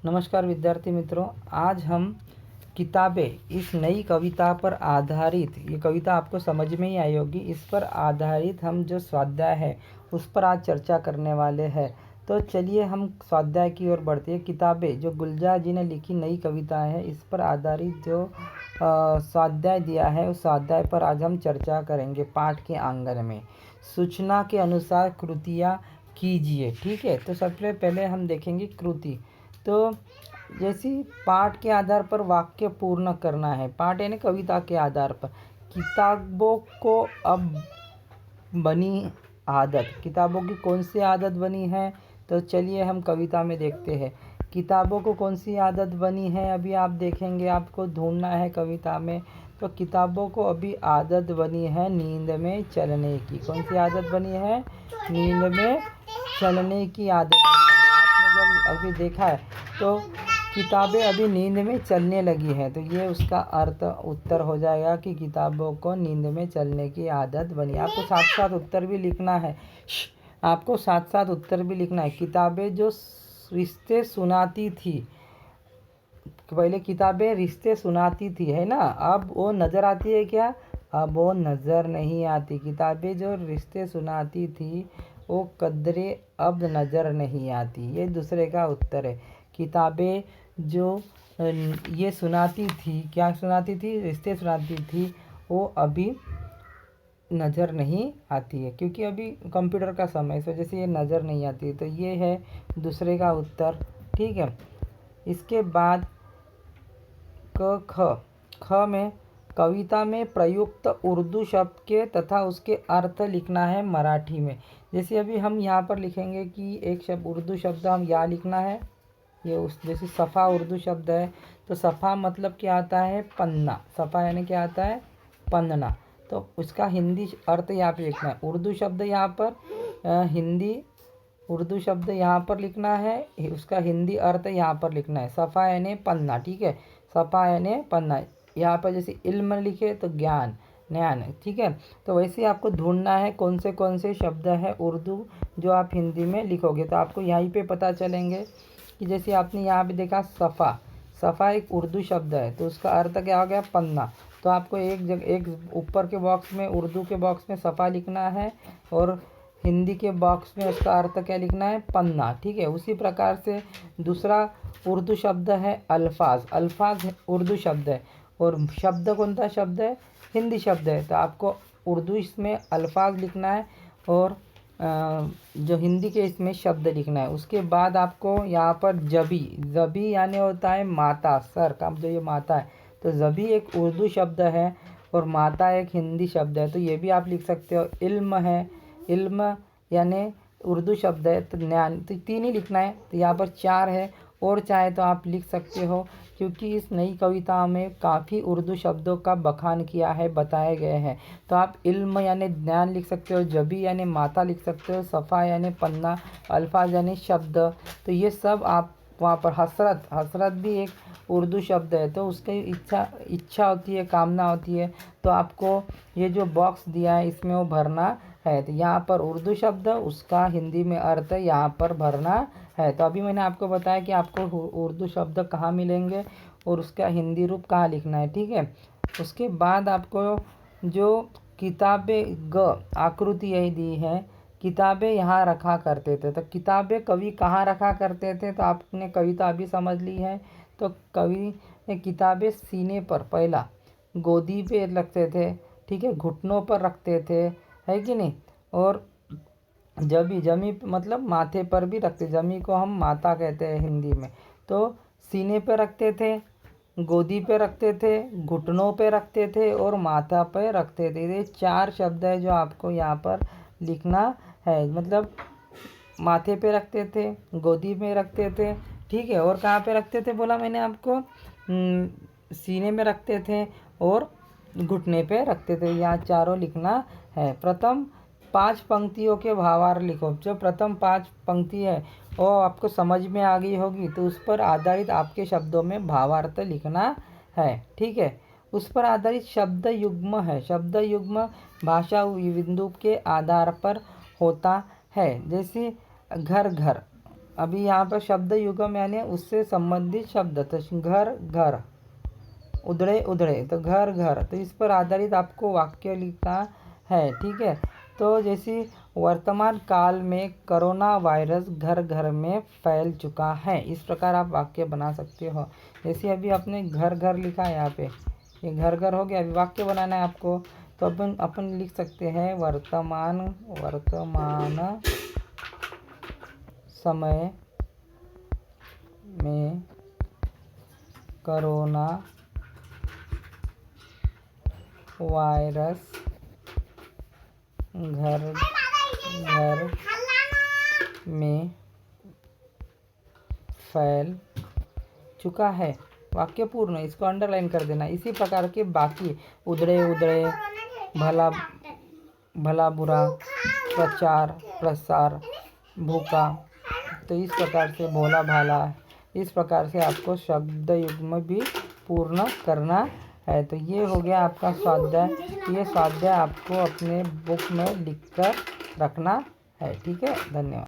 नमस्कार विद्यार्थी मित्रों, आज हम किताबें इस नई कविता पर आधारित, ये कविता आपको समझ में ही आई होगी, इस पर आधारित हम जो स्वाध्याय है उस पर आज चर्चा करने वाले हैं। तो चलिए हम स्वाध्याय की ओर बढ़ते हैं। किताबें जो गुलजार जी ने लिखी नई कविता है, इस पर आधारित जो स्वाध्याय दिया है उस स्वाध्याय पर आज हम चर्चा करेंगे। पाठ के आंगन में सूचना के अनुसार कृतियाँ कीजिए। ठीक है, तो सबसे पहले हम देखेंगे कृति। तो जैसे पाठ के आधार पर वाक्य पूर्ण करना है, पाठ यानी कविता के आधार पर। किताबों को अब बनी आदत, किताबों की कौन सी आदत बनी है, तो चलिए हम कविता में देखते हैं। किताबों को कौन सी आदत बनी है, अभी आप देखेंगे, आपको ढूंढना है कविता में। तो किताबों को अभी आदत बनी है नींद में चलने की। कौन सी आदत बनी है? नींद में चलने की आदत बनी है। आपने जब अभी देखा है तो किताबें अभी नींद में चलने लगी हैं, तो ये उसका अर्थ उत्तर हो जाएगा कि किताबों को नींद में चलने की आदत बनी। आपको साथ साथ उत्तर भी लिखना है, आपको साथ साथ उत्तर भी लिखना है। किताबें जो रिश्ते सुनाती थी, पहले किताबें रिश्ते सुनाती थी, है ना, अब वो नज़र आती है क्या? अब वो नज़र नहीं आती। किताबें जो रिश्ते सुनाती थी वो कदरें अब नज़र नहीं आती। ये दूसरे का उत्तर है। किताबें जो ये सुनाती थी, क्या सुनाती थी? रिश्ते सुनाती थी, वो अभी नज़र नहीं आती है, क्योंकि अभी कंप्यूटर का समय, इस वजह से ये नज़र नहीं आती है। तो ये है दूसरे का उत्तर। ठीक है, इसके बाद ख में कविता में प्रयुक्त उर्दू शब्द के तथा उसके अर्थ लिखना है मराठी में। जैसे अभी हम यहाँ पर लिखेंगे कि एक शब्द उर्दू शब्द हम यहाँ लिखना है, ये उस जैसे सफ़ा उर्दू शब्द है, तो सफ़ा मतलब क्या आता है? पन्ना। सफ़ा यानी क्या आता है? पन्ना। तो उसका हिंदी अर्थ यहाँ पे लिखना है। उर्दू शब्द यहाँ पर हिंदी उर्दू शब्द यहाँ पर लिखना है, उसका हिंदी अर्थ यहाँ पर लिखना है। सफ़ा यानी पन्ना। ठीक है, सफ़ा यानी पन्ना। यहाँ पर जैसे इल्म लिखे तो ज्ञान, ज्ञान। ठीक है, तो वैसे ही आपको ढूंढना है कौन से शब्द है उर्दू जो आप हिंदी में लिखोगे। तो आपको यहीं पे पता चलेंगे कि जैसे आपने यहाँ पे देखा सफ़ा, सफ़ा एक उर्दू शब्द है, तो उसका अर्थ क्या हो गया? पन्ना। तो आपको एक ऊपर के बॉक्स में, उर्दू के बॉक्स में सफ़ा लिखना है और हिंदी के बॉक्स में उसका अर्थ क्या लिखना है? पन्ना। ठीक है, उसी प्रकार से दूसरा उर्दू शब्द है अल्फाज। अल्फाज उर्दू शब्द है और शब्द कौन सा शब्द है? हिंदी शब्द है। तो आपको उर्दू इसमें अल्फाज लिखना है और जो हिंदी के इसमें शब्द लिखना है। उसके बाद आपको यहाँ पर जबी, जबी यानी होता है माता, सर का जो ये माता है, तो जबी एक उर्दू शब्द है और माता एक हिंदी शब्द है, तो ये भी आप लिख सकते हो। इल्म है, इल्म यानी उर्दू शब्द है, तो ज्ञान, तो तीन ही लिखना है। तो यहाँ पर चार है, और चाहे तो आप लिख सकते हो, क्योंकि इस नई कविता में काफ़ी उर्दू शब्दों का बखान किया है, बताए गए हैं। तो आप इल्म यानी ज्ञान लिख सकते हो, जबी यानी माता लिख सकते हो, सफ़ा यानी पन्ना, अल्फाज यानी शब्द। तो ये सब आप वहाँ पर हसरत, हसरत भी एक उर्दू शब्द है, तो उसकी इच्छा होती है, कामना होती है। तो आपको ये जो बॉक्स दिया है इसमें वो भरना है। तो यहाँ पर उर्दू शब्द, उसका हिंदी में अर्थ यहाँ पर भरना है। तो अभी मैंने आपको बताया कि आपको उर्दू शब्द कहाँ मिलेंगे और उसका हिंदी रूप कहाँ लिखना है। ठीक है, उसके बाद आपको जो किताबें ग आकृति यही दी है, किताबें यहाँ रखा करते थे। तो किताबें कवि कहाँ रखा करते थे, तो आपने कविता अभी समझ ली है। तो कवि ने किताबें सीने पर, पहला गोदी पे रखते थे, ठीक है, घुटनों पर रखते थे, है कि नहीं, और जमी मतलब माथे पर भी रखते, जमी को हम माता कहते हैं हिंदी में। तो सीने पे रखते थे, गोदी पे रखते थे, घुटनों पे रखते थे और माथा पे रखते थे। ये चार शब्द है जो आपको यहाँ पर लिखना है। मतलब माथे पे रखते थे, गोदी में रखते थे, ठीक है, और कहाँ पे रखते थे बोला मैंने आपको? सीने में रखते थे और घुटने पे रखते थे। यहाँ चारों लिखना है। प्रथम 5 पंक्तियों के भावार्थ लिखो। जो प्रथम 5 पंक्ति है वो आपको समझ में आ गई होगी, तो उस पर आधारित आपके शब्दों में भावार्थ लिखना है। ठीक है, उस पर आधारित शब्द युग्म है। शब्द युग्म भाषा बिंदु के आधार पर होता है। जैसे घर घर, अभी यहाँ पर शब्द युग्म यानी उससे संबंधित शब्द, तो घर घर, उधड़े उधड़े, तो घर घर, तो इस पर आधारित आपको वाक्य लिखना है। ठीक है, तो जैसे वर्तमान काल में कोरोना वायरस घर घर में फैल चुका है, इस प्रकार आप वाक्य बना सकते हो। जैसे अभी आपने घर घर लिखा है, यहाँ पे ये घर घर हो गया। अभी वाक्य बनाना है आपको, तो अपन लिख सकते हैं वर्तमान समय में कोरोना वायरस घर घर में फैल चुका है। वाक्य पूर्ण, इसको अंडरलाइन कर देना। इसी प्रकार के बाकी उधड़े उधड़े, भला भला बुरा, प्रचार प्रसार, भूखा, तो इस प्रकार से भोला भाला, इस प्रकार से आपको शब्द युग्म भी पूर्ण करना है। तो ये हो गया आपका स्वाध्याय। ये स्वाध्याय आपको अपने बुक में लिखकर रखना है। ठीक है, धन्यवाद।